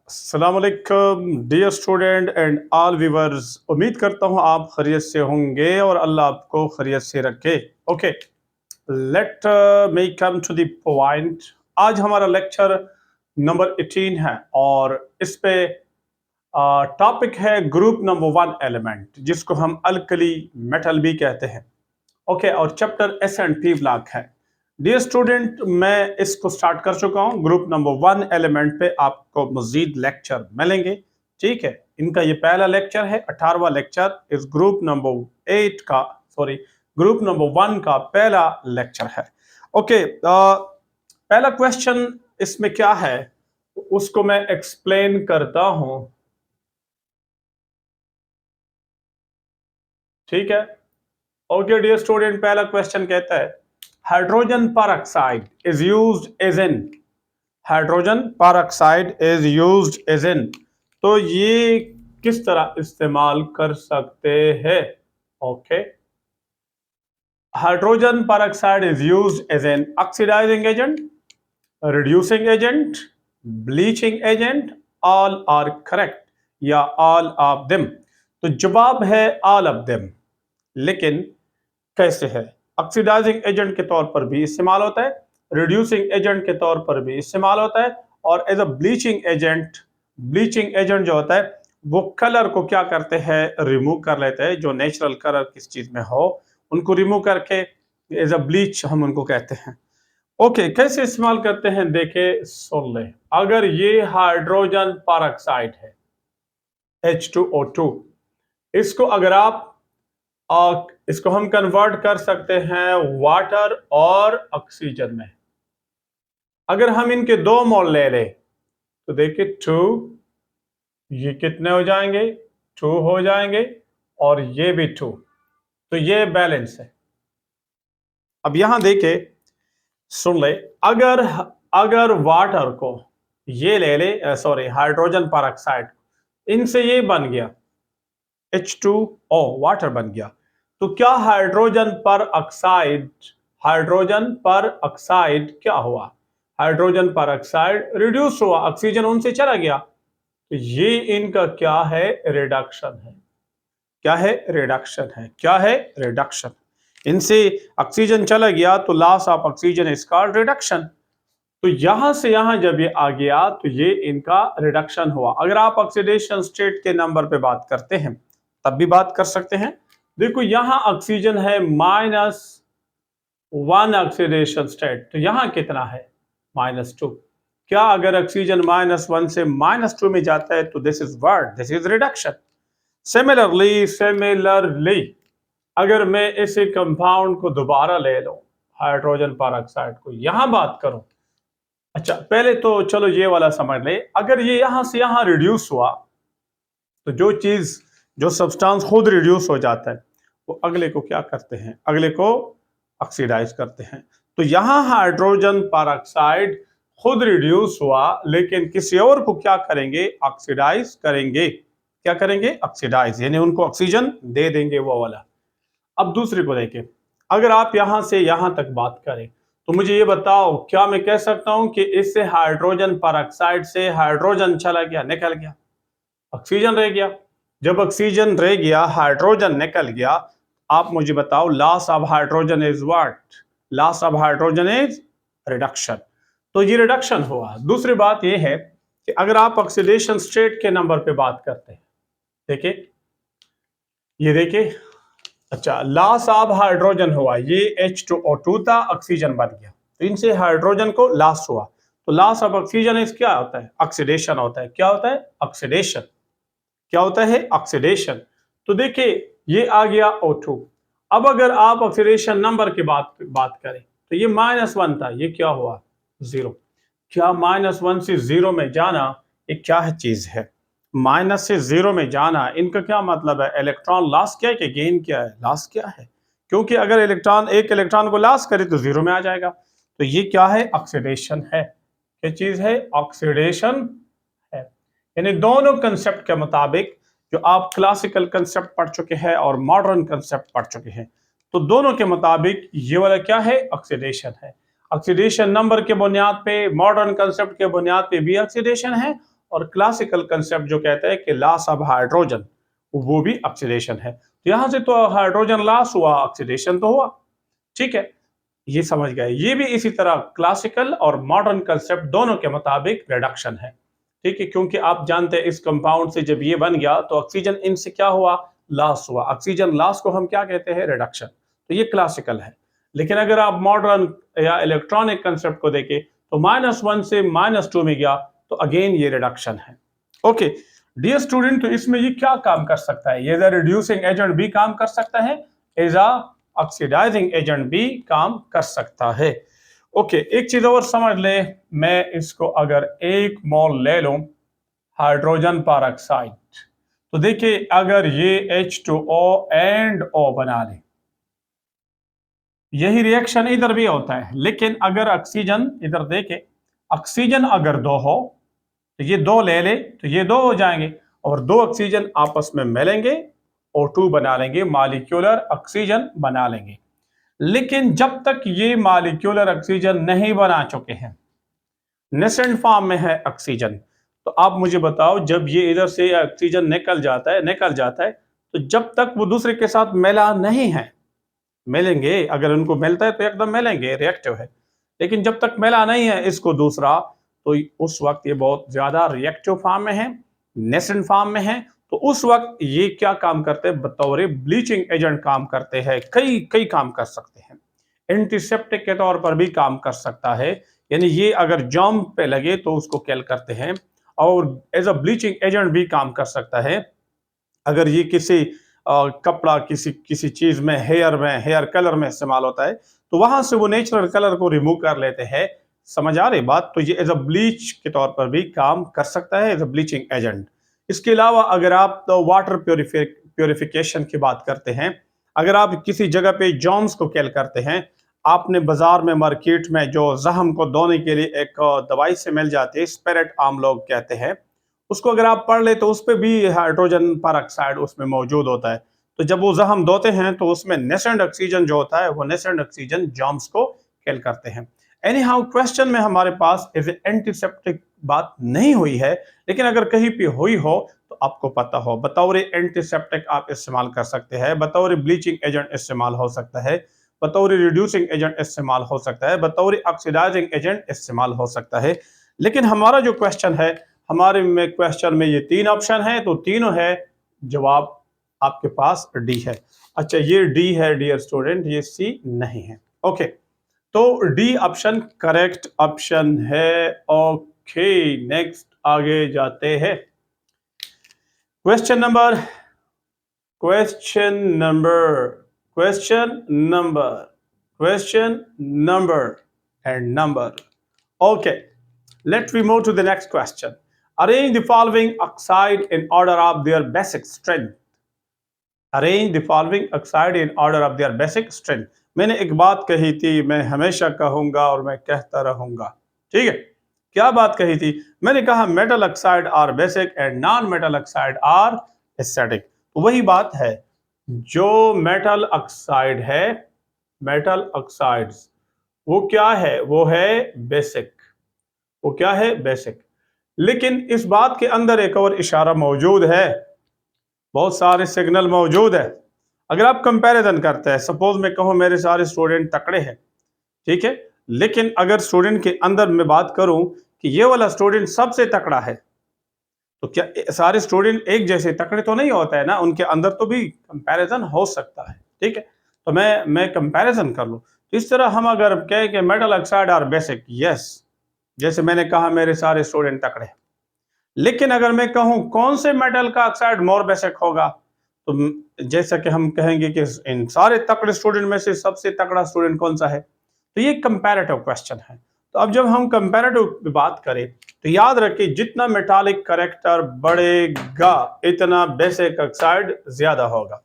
अस्सलाम वालेकुम dear student and all viewers. उम्मीद करता हूँ आप खैरियत से होंगे और अल्लाह आपको खैरियत से रखे। Okay, let me come to the point. आज हमारा लेक्चर नंबर 18 है और इस पे टॉपिक है ग्रुप नंबर 1 एलिमेंट, जिसको हम अल्कली मेटल भी कहते हैं। ओके, और chapter S and P block है। डियर स्टूडेंट, मैं इसको स्टार्ट कर चुका हूँ। ग्रुप नंबर 1 एलिमेंट पे आपको मजीद लेक्चर मिलेंगे। ठीक है, इनका ये पहला लेक्चर है, 18वां लेक्चर इस ग्रुप नंबर 8 का, सॉरी ग्रुप नंबर 1 का पहला लेक्चर है। ओके, पहला क्वेश्चन इसमें क्या है उसको मैं एक्सप्लेन करता हूं। ठीक है, ओके डियर स्टूडेंट, पहला क्वेश्चन कहता है hydrogen peroxide is used as in, hydrogen peroxide is used as in, तो ये किस तरह इस्तेमाल कर सकते हैं। Okay, hydrogen peroxide is used as an oxidizing agent, reducing agent, bleaching agent, all are correct या ऑल ऑफ देम। तो जवाब है ऑल ऑफ देम। लेकिन कैसे है? ऑक्सीडाइजिंग एजेंट के तौर पर भी इस्तेमाल होता है, रिड्यूसिंग एजेंट के तौर पर भी इस्तेमाल होता है, और as a bleaching agent, bleaching agent जो होता है वो कलर को क्या करते हैं, रिमूव कर लेते हैं। जो नेचुरल कलर किस चीज में हो उनको रिमूव करके एज अ ब्लीच हम उनको कहते हैं। ओके, कैसे इस्तेमाल करते हैं देखे सुन ले। अगर ये हाइड्रोजन परऑक्साइड है H2O2, इसको अगर आप इसको हम कन्वर्ट कर सकते हैं वाटर और ऑक्सीजन में। अगर हम इनके दो मोल ले लें तो देखिए 2, ये कितने हो जाएंगे, 2 हो जाएंगे, और ये भी 2, तो ये बैलेंस है। अब यहां देखे सुन ले, अगर अगर वाटर को ये ले ले, सॉरी हाइड्रोजन परऑक्साइड, इनसे ये बन गया H2O, वाटर बन गया, तो क्या हाइड्रोजन पर ऑक्साइड, हाइड्रोजन पर ऑक्साइड क्या हुआ, हाइड्रोजन पर ऑक्साइड रिड्यूस हुआ, ऑक्सीजन उनसे चला गया, तो ये इनका क्या है, रिडक्शन है। क्या है? रिडक्शन है। क्या है? रिडक्शन। इनसे ऑक्सीजन चला गया तो loss of oxygen is called reduction. तो यहां से यहां जब ये आ गया तो ये इनका रिडक्शन हुआ। अगर आप ऑक्सीडेशन स्टेट के नंबर पे बात करते हैं तब भी बात कर सकते हैं। देखो यहां ऑक्सीजन है -1 ऑक्सीडेशन स्टेट, तो यहां कितना है, -2। क्या अगर ऑक्सीजन -1 से -2 में जाता है तो this is word, this is reduction. Similarly अगर मैं इसी कंपाउंड को दोबारा ले लूं, हाइड्रोजन परऑक्साइड को यहां बात करूं, अच्छा पहले तो चलो ये वाला समझ ले, अगर ये यहां से यहां रिड्यूस हुआ तो जो चीज, जो सब्सटेंस खुद रिड्यूस हो जाता है वो अगले को क्या करते हैं, अगले को ऑक्सीडाइज करते हैं। तो यहां हाइड्रोजन परऑक्साइड खुद रिड्यूस हुआ लेकिन किसी और को क्या करेंगे, ऑक्सीडाइज करेंगे। क्या करेंगे? ऑक्सीडाइज, यानी उनको ऑक्सीजन दे देंगे वो वाला। अब दूसरे को देखें, अगर आप यहां से यहां तक बात करें तो मुझे ये बताओ, क्या मैं कह सकता हूं कि इससे हाइड्रोजन परऑक्साइड से हाइड्रोजन चला गया, निकल गया, ऑक्सीजन रह गया। जब ऑक्सीजन रह गया, हाइड्रोजन निकल गया, आप मुझे बताओ loss of hydrogen is what, loss of hydrogen is reduction. तो ये रिडक्शन हुआ। दूसरी बात ये है कि अगर आप ऑक्सीडेशन स्टेट के नंबर पे बात करते हैं, देखिए ये देखिए, अच्छा लॉस ऑफ हाइड्रोजन हुआ, ये H2O2 था, ऑक्सीजन बन गया, तो इनसे हाइड्रोजन को लॉस हुआ। तो लॉस ऑफ ऑक्सीजन इस क्या होता है, ऑक्सीडेशन होता है। क्या होता है? ऑक्सीडेशन। क्या होता है? ऑक्सीडेशन। तो देखिए ये आ गया O2। अब अगर आप ऑक्सीडेशन नंबर की बात करें तो ये -1 था, ये क्या हुआ, 0। क्या -1 से 0 में जाना ये क्या है चीज है, माइनस से 0 में जाना, इनका क्या मतलब है, इलेक्ट्रॉन लॉस किया है कि गेन किया है, लॉस किया है। क्योंकि अगर इलेक्ट्रॉन एक इलेक्ट्रॉन को लॉस करे तो 0 में आ जाएगा। तो ये क्या है, ऑक्सीडेशन है। क्या चीज है? ऑक्सीडेशन है। यानी दोनों कंसेप्ट के मुताबिक, जो आप क्लासिकल कंसेप्ट पढ़ चुके हैं और मॉडर्न कंसेप्ट पढ़ चुके हैं, तो दोनों के मुताबिक ये वाला क्या है, ऑक्सीडेशन है। ऑक्सीडेशन नंबर के बुनियाद पे, मॉडर्न कंसेप्ट के बुनियाद पे भी ऑक्सीडेशन है, और क्लासिकल कंसेप्ट जो कहता है कि लॉस ऑफ हाइड्रोजन वो भी ऑक्सीडेशन है। तो यहां से तो हाइड्रोजन लॉस हुआ, ऑक्सीडेशन तो हुआ, ठीक है, ये समझ गए। ये भी इसी तरह क्लासिकल और मॉडर्न कंसेप्ट दोनों के मुताबिक रिडक्शन है, ठीक है, क्योंकि आप जानते हैं इस कंपाउंड से जब ये बन गया तो ऑक्सीजन इनसे क्या हुआ, लॉस हुआ। ऑक्सीजन लॉस को हम क्या कहते हैं, रिडक्शन। तो ये क्लासिकल है। लेकिन अगर आप मॉडर्न या इलेक्ट्रॉनिक कंसेप्ट को देखें तो -1 से -2 में गया तो अगेन ये रिडक्शन है। ओके डियर स्टूडेंट, तो इसमें ये क्या काम कर सकता है, ये एज अ रिड्यूसिंग एजेंट भी काम कर सकता है, एज अ ऑक्सीडाइजिंग एजेंट भी काम कर सकता है। ओके एक चीज और समझ ले, मैं इसको अगर 1 मोल ले लूं हाइड्रोजन परऑक्साइड, तो देखिए अगर ये H2O एंड O बना ले, यही रिएक्शन इधर भी होता है। लेकिन अगर ऑक्सीजन, इधर देखे, ऑक्सीजन अगर 2 हो तो ये 2 ले ले तो ये 2 हो जाएंगे, और 2 ऑक्सीजन आपस में मिलेंगे O2 बना लेंगे, मॉलिक्यूलर ऑक्सीजन बना लेंगे। लेकिन जब तक ये मॉलिक्यूलर ऑक्सीजन नहीं बना चुके हैं, नेसेंट फॉर्म में है ऑक्सीजन, तो आप मुझे बताओ जब ये इधर से ऑक्सीजन निकल जाता है, तो जब तक वो दूसरे के साथ मिला नहीं है, मिलेंगे, अगर उनको मिलता है तो एकदम मिलेंगे, रिएक्टिव है। लेकिन जब तक मिला नहीं है इसको दूसरा, तो उस वक्त ये बहुत ज्यादा रिएक्टिव फॉर्म में है, नेसेंट फॉर्म में है। तो उस वक्त ये क्या काम करते हैं, बतौर ब्लीचिंग एजेंट काम करते हैं, कई कई काम कर सकते हैं। एंटीसेप्टिक के तौर पर भी काम कर सकता है, यानी ये अगर जॉम पे लगे तो उसको किल करते हैं, और एज अ ब्लीचिंग एजेंट भी काम कर सकता है। अगर ये किसी कपड़ा, किसी किसी चीज में, हेयर कलर में इस्तेमाल होता है, तो वहां से वो नेचुरल कलर को रिमूव कर लेते हैं। समझ आ रही बात? तो ये एज अ ब्लीच के तौर पर भी काम कर सकता है, एज अ ब्लीचिंग एजेंट। इसके अलावा अगर आप तो वाटर प्योरिफिकेशन की बात करते हैं, अगर आप किसी जगह पे जॉम्स को किल करते हैं, आपने बाजार में, मार्केट में जो जख्म को धोने के लिए एक दवाई से मिल जाती है, स्पिरिट आम लोग कहते हैं, उसको अगर आप पढ़ ले तो उस पर भी हाइड्रोजन परऑक्साइड उसमें मौजूद होता है। तो जब वो जख्म धोते हैं तो उसमें नेसेंट ऑक्सीजन जो होता है, वो नेसेंट ऑक्सीजन जॉम्स को किल करते हैं। एनी हाउ क्वेश्चन में हमारे पास एज एंटीसेप्टिक बात नहीं हुई है, लेकिन अगर कहीं पे हुई हो तो आपको पता हो, बतौर एंटीसेप्टिक आप इस्तेमाल कर सकते हैं, बतौर ब्लीचिंग एजेंट इस्तेमाल हो सकता है, बतौर रिड्यूसिंग एजेंट इस्तेमाल हो सकता है, बतौर ऑक्सीडाइजिंग एजेंट इस्तेमाल हो सकता है। लेकिन हमारा जो क्वेश्चन है, हमारे में क्वेश्चन में ये 3 ऑप्शन है, तो तीनों है, जवाब आपके पास डी है। अच्छा ये डी है डियर स्टूडेंट, ये सी नहीं है। ओके तो डी ऑप्शन करेक्ट ऑप्शन है। ओके नेक्स्ट आगे जाते हैं। Question number question number question number question number and number okay let we move to the next question. Arrange the following oxide in order of their basic strength. Arrange the following oxide in order of their basic strength. मैंने एक बात कही थी, मैं हमेशा कहूंगा और मैं कहता रहूंगा, ठीक है। क्या बात कही थी? मैंने कहा metal oxide are basic and non metal oxide are acidic. वही बात है, जो मेटल ऑक्साइड है, मेटल ऑक्साइड्स, वो क्या है, वो है बेसिक, वो क्या है, बेसिक। लेकिन इस बात के अंदर एक और इशारा मौजूद है, बहुत सारे सिग्नल मौजूद है। अगर आप कंपैरिजन करते हैं, सपोज मैं कहूं मेरे सारे स्टूडेंट तकड़े हैं, ठीक है, लेकिन अगर स्टूडेंट के अंदर मैं बात करूं कि ये वाला स्टूडेंट सबसे तकड़ा है, तो क्या सारे स्टूडेंट एक जैसे तकड़े तो नहीं होता है ना, उनके अंदर तो भी कंपैरिजन हो सकता है, ठीक है। तो मैं कंपैरिजन कर लूं, तो इस तरह हम अगर कहें कि metal oxide are basic, yes, जैसे मैंने कहा मेरे सारे स्टूडेंट तकड़े। लेकिन अगर मैं कहूं कौन से मेटल का ऑक्साइड मोर बेसिक होगा, तो जैसा कि हम कहेंगे कि इन सारे तकड़े स्टूडेंट में से सबसे तकड़ा स्टूडेंट कौन सा है, तो ये कंपैरेटिव क्वेश्चन है। तो अब जब हम कंपैरेटिव बात करें तो याद रखिए, जितना मेटालिक कैरेक्टर बढ़ेगा इतना बेसिक ऑक्साइड ज्यादा होगा।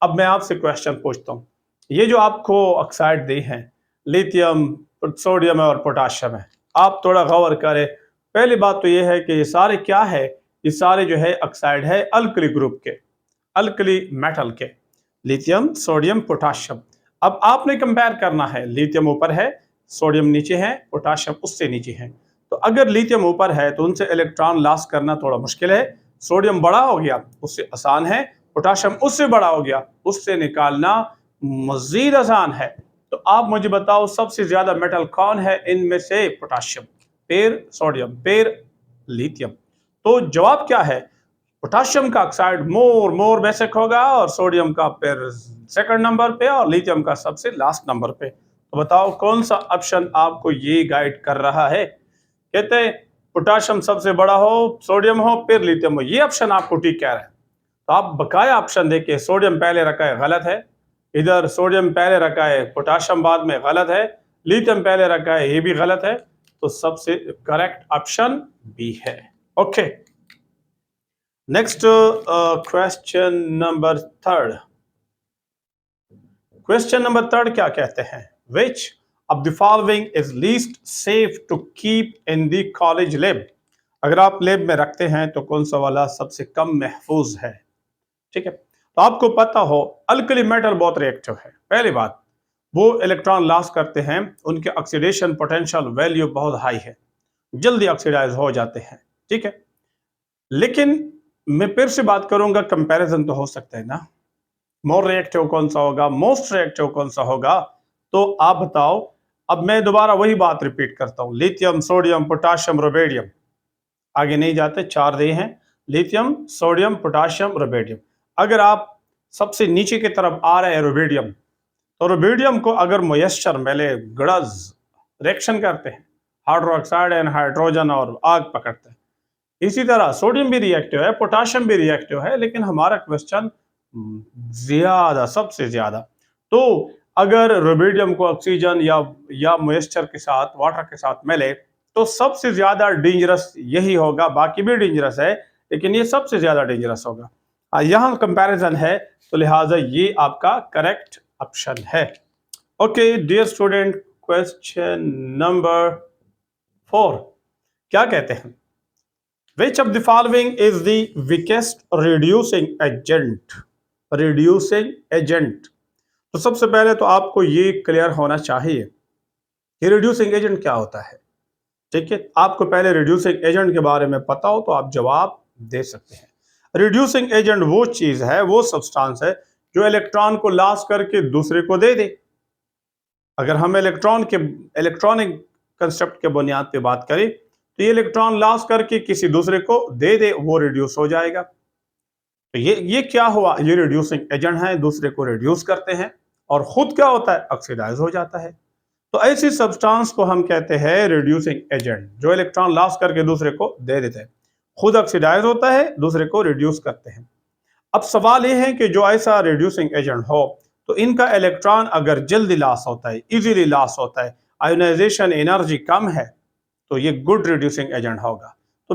अब मैं आपसे क्वेश्चन पूछता हूं, ये जो आपको ऑक्साइड दी हैं, लिथियम, सोडियम और पोटाशियम है, आप थोड़ा गौर करें। पहली बात तो ये है कि ये सारे क्या है, ये सारे जो है ऑक्साइड है अल्कली ग्रुप के, अल्कली मेटल के, लिथियम, सोडियम, पोटाशियम। अब आपने कंपेयर करना है, लिथियम ऊपर है, सोडियम नीचे है, पोटाशियम उससे नीचे है। तो अगर लिथियम ऊपर है तो उनसे इलेक्ट्रॉन लॉस करना थोड़ा मुश्किल है। सोडियम बड़ा हो गया उससे आसान है, पोटाशियम उससे बड़ा हो गया उससे निकालना मजीद आसान है। तो आप मुझे बताओ सबसे ज्यादा मेटल कौन है इनमें से? पोटाशियम, फिर सोडियम, फिर लिथियम। तो जवाब क्या है? पोटाशियम का ऑक्साइड मोर बेसिक होगा और सोडियम का फिर सेकंड नंबर पे और लिथियम का सबसे लास्ट नंबर पे। तो बताओ कौन सा ऑप्शन आपको ये गाइड कर रहा है? कहते हैं पोटाशियम सबसे बड़ा हो, सोडियम हो, फिर लिथियम हो। ये ऑप्शन आपको ठीक कह रहा है। तो आप बकाया ऑप्शन देखिए, सोडियम पहले रखा है गलत है, इधर सोडियम पहले रखा है, पोटाशियम बाद में गलत है, लिथियम पहले रखा है, ये भी गलत है। तो सबसे करेक्ट ऑप्शन बी है। Okay, next question number third. Question number third क्या कहते हैं? विच of the following is least safe to keep in the college lab? अगर आप लैब में रखते हैं तो कौन सा वाला सबसे कम महफूज है? ठीक है, तो आपको पता हो अल्कली मेटल बहुत रिएक्टिव है। पहली बात, वो इलेक्ट्रॉन लॉस करते हैं, उनके ऑक्सीडेशन पोटेंशियल वैल्यू बहुत हाई है, जल्दी ऑक्सीडाइज हो जाते हैं। ठीक है, लेकिन मैं फिर से बात करूंगा, कंपैरिजन तो हो सकता है ना, मोर रिएक्टिव कौन सा होगा, मोस्ट रिएक्टिव कौन सा होगा? तो आप बताओ। अब मैं दोबारा वही बात रिपीट करता हूं, लिथियम, सोडियम, पोटाशियम, रुबिडियम, आगे नहीं जाते, चार दे हैं, लिथियम, सोडियम, पोटाशियम, रुबिडियम। अगर आप सबसे नीचे की तरफ आ रहे हैं रुबिडियम, तो रुबिडियम को अगर मॉइस्चर मिले, गड़ज रिएक्शन करते हैं, हाइड्रोक्साइड एंड हाइड्रोजन और आग पकड़ते हैं। इसी तरह सोडियम भी रिएक्टिव है, पोटाशियम भी रिएक्टिव है, लेकिन हमारा क्वेश्चन ज्यादा, सबसे ज्यादा। तो अगर रुबिडियम को ऑक्सीजन या मॉइस्चर के साथ, वाटर के साथ मिले, तो सबसे ज्यादा डेंजरस यही होगा। बाकी भी डेंजरस है, लेकिन ये सबसे ज्यादा डेंजरस होगा। यहां कंपैरिजन है, तो लिहाजा ये आपका करेक्ट ऑप्शन है। Okay dear student, question number 4 क्या कहते हैं? Which of the following is the weakest reducing agent? Reducing agent। तो सबसे पहले तो आपको ये क्लियर होना चाहिए कि रिड्यूसिंग एजेंट क्या होता है। ठीक है, आपको पहले रिड्यूसिंग एजेंट के बारे में पता हो तो आप जवाब दे सकते हैं। रिड्यूसिंग एजेंट वो चीज है, वो सब्सटेंस है जो इलेक्ट्रॉन को लॉस करके दूसरे को दे दे। अगर हम इलेक्ट्रॉनिक कंसेप्ट के बुनियाद पे बात करें, तो ये इलेक्ट्रॉन लॉस करके किसी दूसरे को दे दे, वो रिड्यूस हो जाएगा। तो ये क्या हुआ? ये रिड्यूसिंग एजेंट है, दूसरे को रिड्यूस करते हैं, और खुद क्या होता है? ऑक्सीडाइज हो जाता है। तो ऐसी सब्सटेंस को हम कहते हैं रिड्यूसिंग एजेंट, जो इलेक्ट्रॉन लॉस करके दूसरे को दे देते हैं, खुद ऑक्सीडाइज होता है, दूसरे को रिड्यूस करते हैं। अब सवाल ये है कि जो ऐसा रिड्यूसिंग एजेंट हो, तो इनका इलेक्ट्रॉन अगर जल्दी लॉस होता है, इजीली लॉस होता है, आयोनाइजेशन एनर्जी कम है, तो ये गुड रिड्यूसिंग एजेंट होगा। तो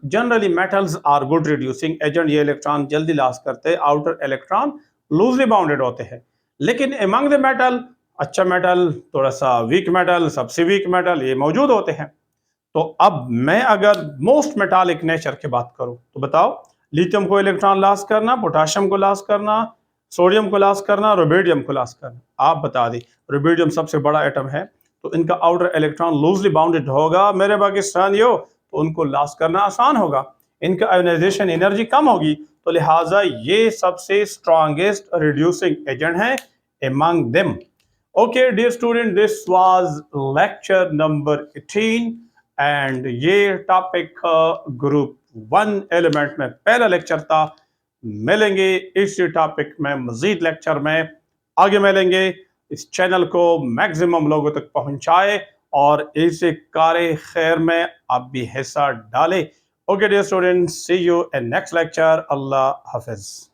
generally metals are good reducing agent. ये इलेक्ट्रॉन जल्दी लॉस करते हैं, आउटर इलेक्ट्रॉन लूजली बाउंडेड होते हैं। लेकिन एमंग द मेटल, अच्छा मेटल, थोड़ा सा वीक मेटल, सबसे वीक मेटल, ये मौजूद होते हैं। तो अब मैं अगर मोस्ट मेटालिक नेचर की बात करूं, तो बताओ, लिथियम को इलेक्ट्रॉन लॉस करना, पोटाशियम को लॉस करना, सोडियम को लॉस करना, रुबिडियम को लॉस करना। आप बता दें, रुबिडियम सबसे बड़ा एटम है, तो इनका आउटर इलेक्ट्रॉन लूजली बाउंडेड होगा मेरे पाकिस्तानियों, तो उनको लॉस करना आसान होगा, इनका आयोनाइजेशन एनर्जी कम होगी, तो लिहाजा ये सबसे स्ट्रॉन्गेस्ट रिड्यूसिंग एजेंट है among them. Okay dear student, this was lecture number 18 and ये टॉपिक ग्रुप 1 एलिमेंट में पहला लेक्चर था। मिलेंगे इसी टॉपिक में मजीद लेक्चर में, आगे मिलेंगे। इस चैनल को मैक्सिमम लोगों तक पहुंचाए और इसे कार्य खैर में आप भी हिस्सा डालें। Okay dear student, see you in next lecture. अल्लाह हाफिज।